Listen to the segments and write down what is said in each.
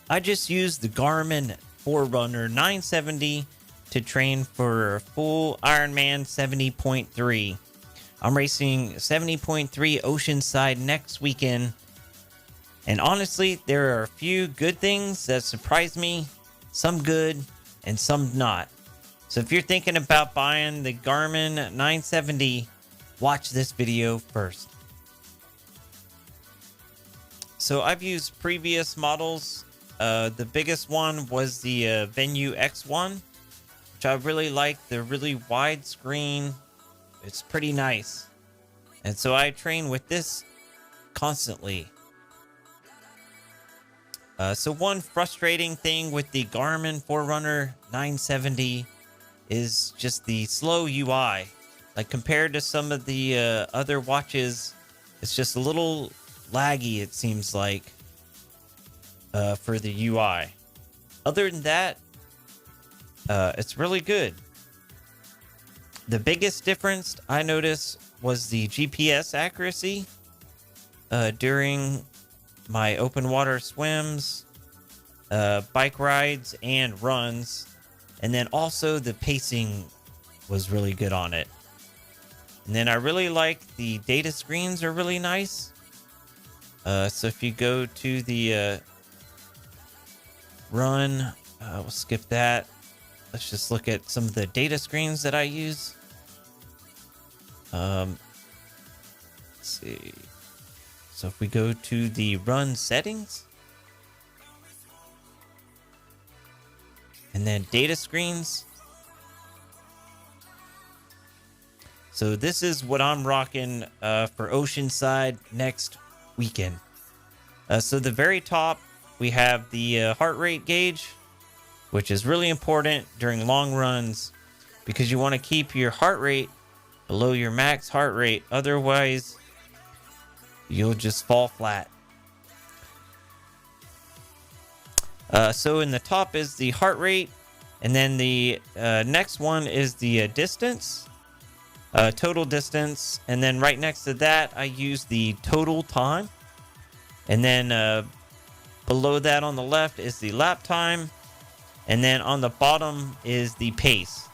I just used the Garmin Forerunner 970 to train for full Ironman 70.3. I'm racing 70.3 Oceanside next weekend. And honestly, there are a few good things that surprised me, some good and some not. So if you're thinking about buying the Garmin 970, watch this video first. So I've used previous models. The biggest one was the Venue X1, which I really like. The really wide screen. It's pretty nice. And so I train with this constantly. So one frustrating thing with the Garmin Forerunner 970 is just the slow UI. Like compared to some of the other watches, it's just a little laggy, it seems like, for the UI. Other than that, it's really good. The biggest difference I noticed was the GPS accuracy during my open water swims, bike rides, and runs. And then also the pacing was really good on it. And then I really like the data screens are really nice. So if you go to the run, we'll skip that. Let's just look at some of the data screens that I use. Let's see. So if we go to the run settings, and then data screens. So this is what I'm rocking for Oceanside next weekend. So the very top, we have the heart rate gauge, which is really important during long runs because you want to keep your heart rate below your max heart rate. Otherwise, you'll just fall flat. So in the top is the heart rate, and then the next one is the distance, total distance, and then right next to that I use the total time, and then below that on the left is the lap time, and then on the bottom is the pace.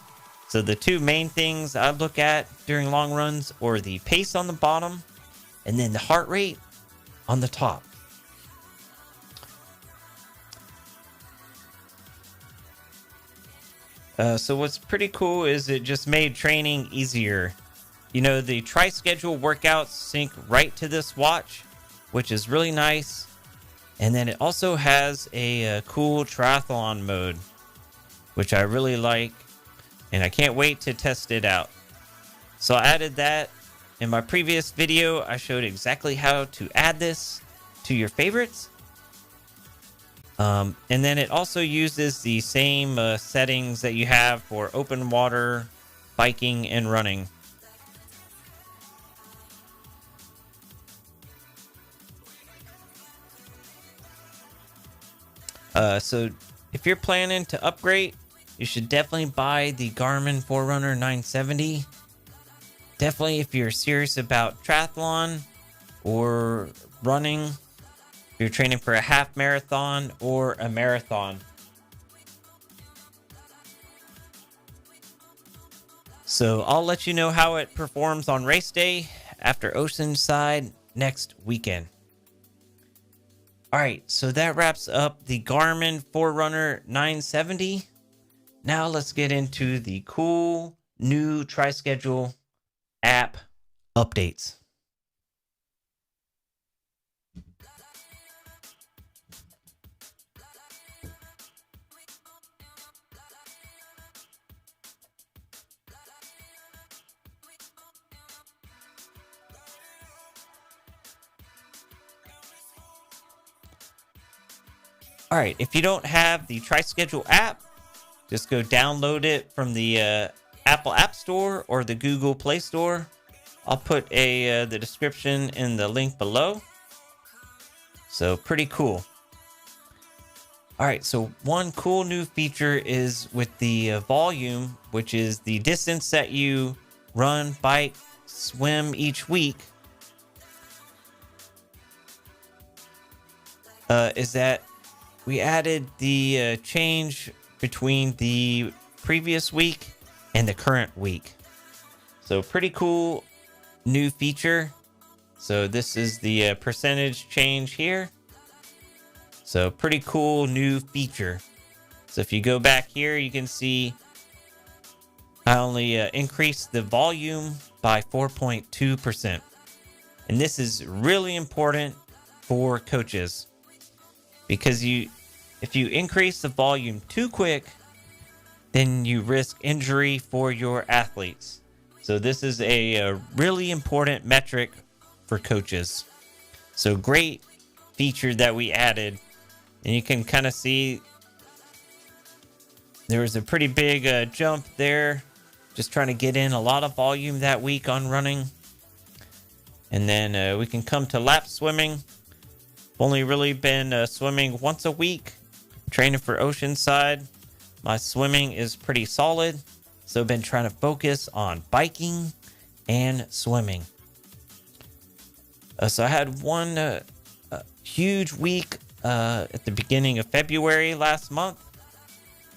So the two main things I look at during long runs are the pace on the bottom and then the heart rate on the top. So what's pretty cool is it just made training easier. You know, the tri-schedule workouts sync right to this watch, which is really nice. And then it also has a cool triathlon mode, which I really like. And I can't wait to test it out. So I added that. In my previous video, I showed exactly how to add this to your favorites. And then it also uses the same settings that you have for open water, biking, and running. So if you're planning to upgrade, you should definitely buy the Garmin Forerunner 970. Definitely if you're serious about triathlon or running, if you're training for a half marathon or a marathon. So I'll let you know how it performs on race day after Oceanside next weekend. All right, so that wraps up the Garmin Forerunner 970. Now let's get into the cool new tri-schedule app updates. All right, if you don't have the tri-schedule app, just go download it from the Apple App Store or the Google Play Store. I'll put the description in the link below. So pretty cool. All right, so one cool new feature is with the volume, which is the distance that you run, bike, swim each week. Is that we added the change between the previous week and the current week. So pretty cool new feature. So this is the percentage change here. So pretty cool new feature. So if you go back here, you can see I only increased the volume by 4.2%. And this is really important for coaches because if you increase the volume too quick, then you risk injury for your athletes. So this is a really important metric for coaches. So great feature that we added. And you can kind of see there was a pretty big jump there. Just trying to get in a lot of volume that week on running. And then we can come to lap swimming. I've only really been swimming once a week, training for Oceanside. My swimming is pretty solid. So I've been trying to focus on biking and swimming. So I had one huge week at the beginning of February last month.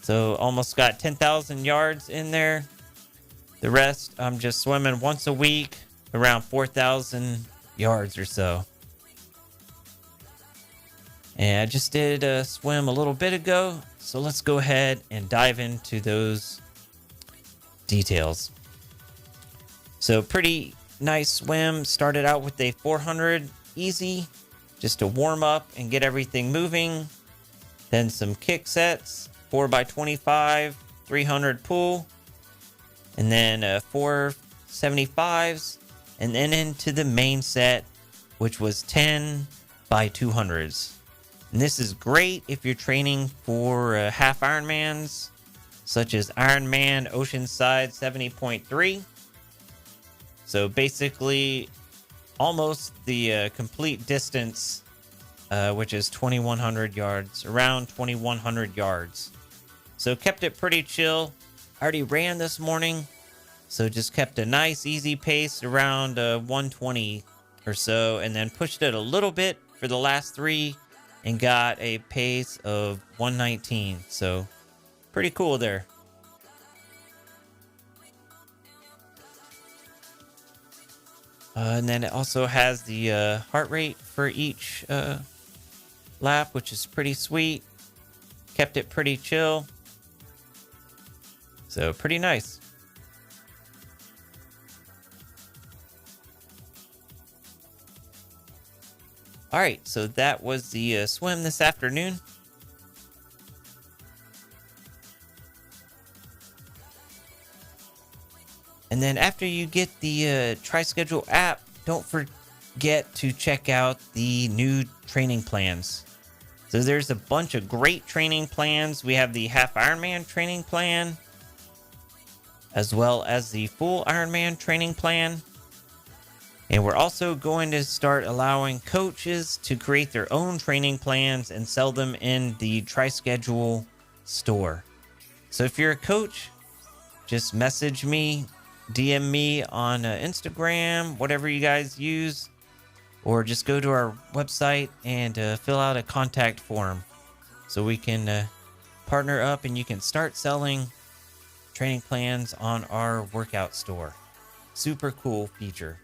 So almost got 10,000 yards in there. The rest, I'm just swimming once a week, around 4,000 yards or so. And I just did swim a little bit ago. So let's go ahead and dive into those details. So pretty nice swim. Started out with a 400 easy, just to warm up and get everything moving. Then some kick sets, 4x25, 300 pull. And then 475s, and then into the main set, which was 10 by 200s. And this is great if you're training for half Ironmans, such as Ironman Oceanside 70.3. So basically, almost the complete distance, which is 2,100 yards, around 2,100 yards. So kept it pretty chill. I already ran this morning, so just kept a nice easy pace around 120 or so, and then pushed it a little bit for the last three and got a pace of 119. So pretty cool there. And then it also has the heart rate for each lap, which is pretty sweet. Kept it pretty chill. So pretty nice. All right, so that was the swim this afternoon. And then after you get the TriSchedule app, don't forget to check out the new training plans. So there's a bunch of great training plans. We have the half Ironman training plan, as well as the full Ironman training plan. And we're also going to start allowing coaches to create their own training plans and sell them in the TriSchedule store. So if you're a coach, just message me, DM me on Instagram, whatever you guys use, or just go to our website and fill out a contact form so we can partner up and you can start selling training plans on our workout store. Super cool feature.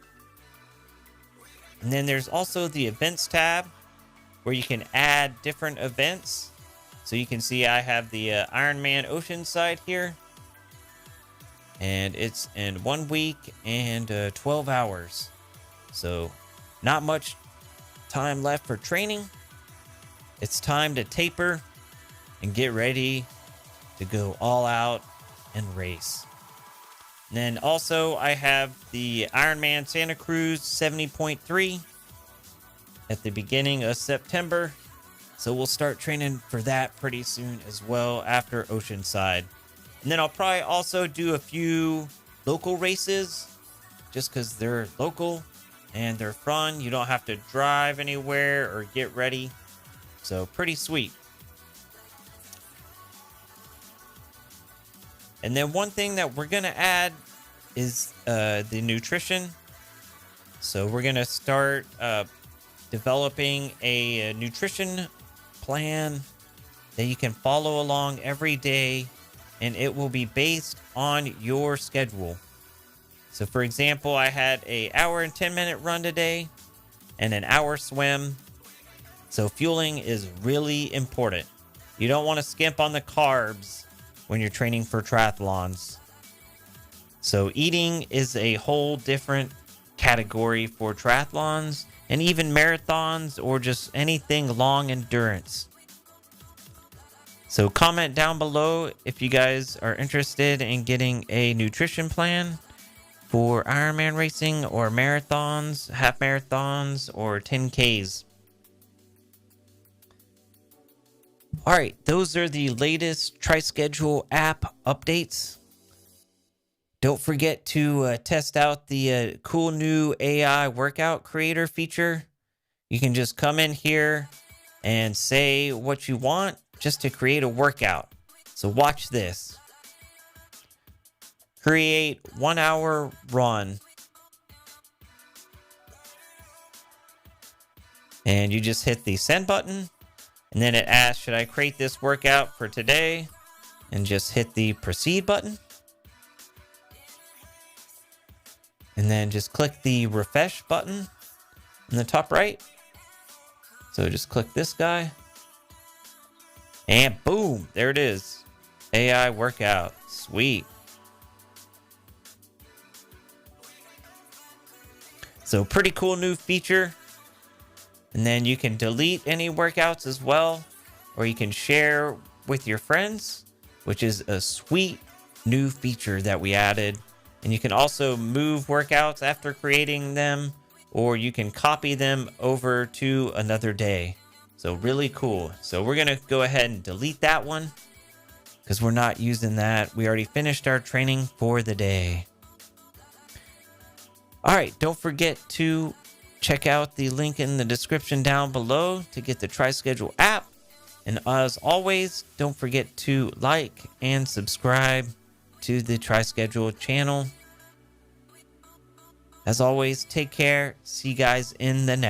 And then there's also the events tab where you can add different events. So you can see I have the Ironman Oceanside here. And it's in 1 week and 12 hours. So not much time left for training. It's time to taper and get ready to go all out and race. And then also I have the Ironman Santa Cruz 70.3 at the beginning of September. So we'll start training for that pretty soon as well after Oceanside. And then I'll probably also do a few local races just because they're local and they're fun. You don't have to drive anywhere or get ready. So pretty sweet. And then one thing that we're going to add is the nutrition. So we're going to start developing a nutrition plan that you can follow along every day, and it will be based on your schedule. So for example, I had an hour and 10-minute run today and an hour swim. So fueling is really important. You don't want to skimp on the carbs when you're training for triathlons. So eating is a whole different category for triathlons and even marathons or just anything long endurance. So comment down below if you guys are interested in getting a nutrition plan for Ironman racing or marathons, half marathons, or 10Ks. All right, those are the latest TriSchedule app updates. Don't forget to test out the cool new AI workout creator feature. You can just come in here and say what you want just to create a workout. So watch this. Create 1 hour run. And you just hit the send button. And then it asks, should I create this workout for today? And just hit the proceed button. And then just click the refresh button in the top right. So just click this guy. And boom, there it is. AI workout. Sweet. So pretty cool new feature. And then you can delete any workouts as well, or you can share with your friends, which is a sweet new feature that we added. And you can also move workouts after creating them, or you can copy them over to another day. So really cool. So we're going to go ahead and delete that one because we're not using that. We already finished our training for the day. All right, don't forget to check out the link in the description down below to get the TriSchedule app. And as always, don't forget to like and subscribe to the TriSchedule channel. As always, take care. See you guys in the next